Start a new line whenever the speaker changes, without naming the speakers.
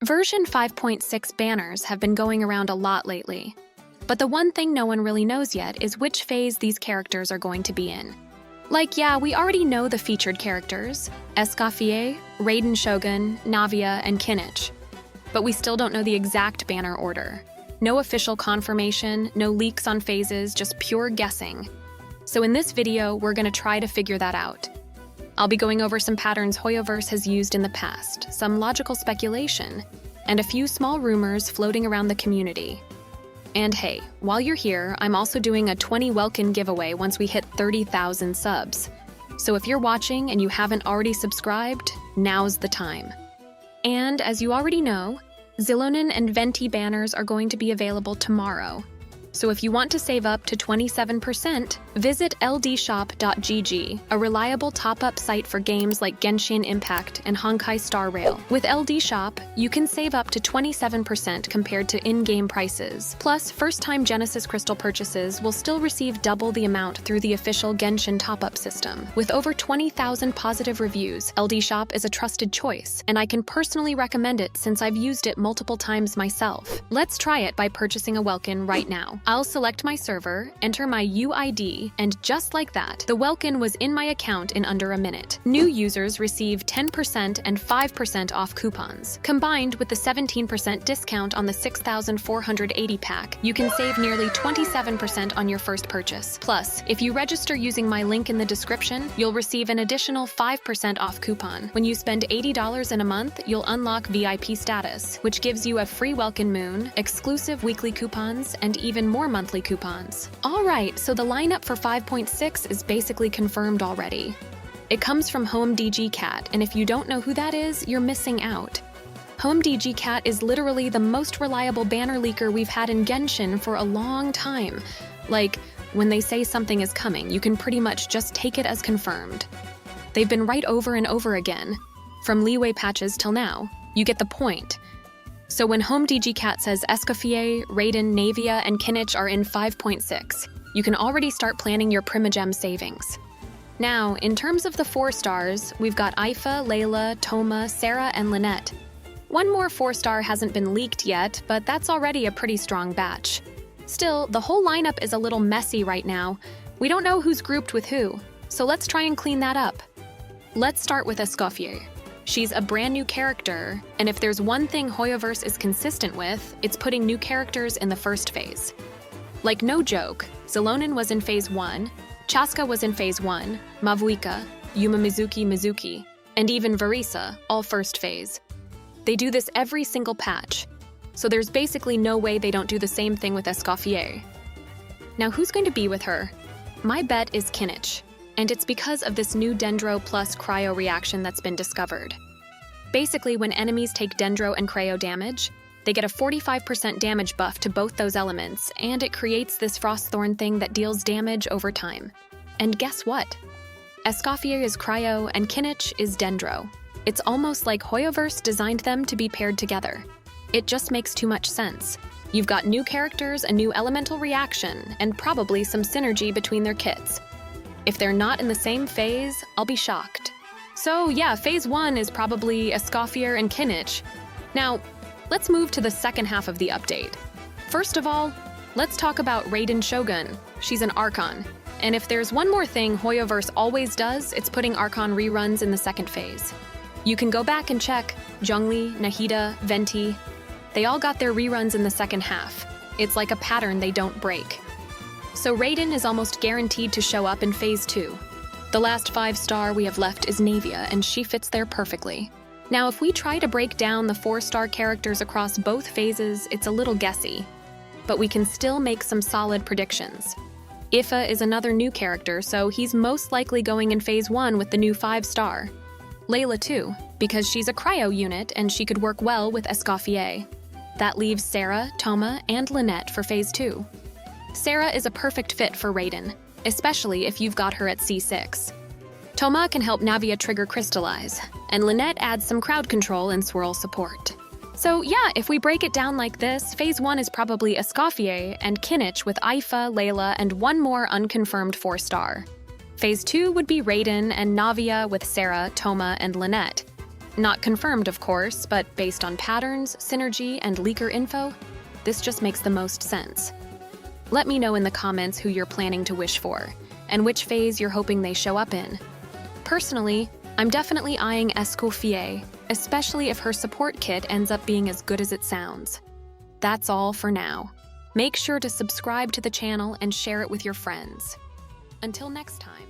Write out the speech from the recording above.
Version 5.6 banners have been going around a lot lately, but the one thing no one really knows yet is which phase these characters are going to be in. Like, yeah, we already know the featured characters, Escoffier, Raiden Shogun, Navia, and Kinich, but we still don't know the exact banner order. No official confirmation, no leaks on phases, just pure guessing. So in this video, we're gonna try to figure that out. I'll be going over some patterns Hoyoverse has used in the past, some logical speculation, and a few small rumors floating around the community. And hey, while you're here, I'm also doing a 20 Welkin giveaway once we hit 30,000 subs. So if you're watching and you haven't already subscribed, now's the time. And as you already know, Zilonen and Venti banners are going to be available tomorrow. So if you want to save up to 27%, visit ldshop.gg, a reliable top-up site for games like Genshin Impact and Honkai Star Rail. With LD Shop, you can save up to 27% compared to in-game prices. Plus, first-time Genesis Crystal purchases will still receive double the amount through the official Genshin top-up system. With over 20,000 positive reviews, LD Shop is a trusted choice, and I can personally recommend it since I've used it multiple times myself. Let's try it by purchasing a Welkin right now. I'll select my server, enter my UID, and just like that, the Welkin was in my account in under a minute. New users receive 10% and 5% off coupons. Combined with the 17% discount on the 6,480 pack, you can save nearly 27% on your first purchase. Plus, if you register using my link in the description, you'll receive an additional 5% off coupon. When you spend $80 in a month, you'll unlock VIP status, which gives you a free Welkin Moon, exclusive weekly coupons, and even more monthly coupons. Alright, so the lineup for 5.6 is basically confirmed already. It comes from HomeDG Cat, and if you don't know who that is, you're missing out. HomeDG Cat is literally the most reliable banner leaker we've had in Genshin for a long time. Like, when they say something is coming, you can pretty much just take it as confirmed. They've been right over and over again. From leeway patches till now. You get the point. So when HomeDG Cat says Escoffier, Raiden, Navia, and Kinich are in 5.6, you can already start planning your Primagem savings. Now, in terms of the 4 stars, we've got ISTHE, Layla, Toma, Sarah, and Lynette. One more 4-star hasn't been leaked yet, but that's already a pretty strong batch. Still, the whole lineup is a little messy right now. We don't know who's grouped with who, so let's try and clean that up. Let's start with Escoffier. She's a brand new character, and if there's one thing Hoyoverse is consistent with, it's putting new characters in the first phase. Like, no joke, Zilonen was in phase 1, Chaska was in phase 1, Mavuika, Yuma Mizuki, and even Verisa, all first phase. They do this every single patch, so there's basically no way they don't do the same thing with Escoffier. Now who's going to be with her? My bet is Kinich. And it's because of this new Dendro plus Cryo reaction that's been discovered. Basically, when enemies take Dendro and Cryo damage, they get a 45% damage buff to both those elements, and it creates this Frostthorn thing that deals damage over time. And guess what? Escoffier is Cryo and Kinich is Dendro. It's almost like Hoyoverse designed them to be paired together. It just makes too much sense. You've got new characters, a new elemental reaction, and probably some synergy between their kits. If they're not in the same phase, I'll be shocked. So yeah, phase 1 is probably Escoffier and Kinich. Now, let's move to the second half of the update. First of all, let's talk about Raiden Shogun. She's an Archon. And if there's one more thing Hoyoverse always does, it's putting Archon reruns in the second phase. You can go back and check Zhongli, Nahida, Venti. They all got their reruns in the second half. It's like a pattern they don't break. So Raiden is almost guaranteed to show up in phase 2. The last 5-star we have left is Navia, and she fits there perfectly. Now, if we try to break down the 4-star characters across both phases, it's a little guessy, but we can still make some solid predictions. ISTHE is another new character, so he's most likely going in phase 1 with the new 5-star. Layla too, because she's a Cryo unit and she could work well with Escoffier. That leaves Sarah, Toma, and Lynette for phase 2. Sarah is a perfect fit for Raiden, especially if you've got her at C6. Toma can help Navia trigger Crystallize, and Lynette adds some crowd control and swirl support. So yeah, if we break it down like this, phase 1 is probably Escoffier and Kinich with ISTHE, Layla, and one more unconfirmed 4-star. Phase 2 would be Raiden and Navia with Sarah, Toma, and Lynette. Not confirmed, of course, but based on patterns, synergy, and leaker info, this just makes the most sense. Let me know in the comments who you're planning to wish for, and which phase you're hoping they show up in. Personally, I'm definitely eyeing Escoffier, especially if her support kit ends up being as good as it sounds. That's all for now. Make sure to subscribe to the channel and share it with your friends. Until next time.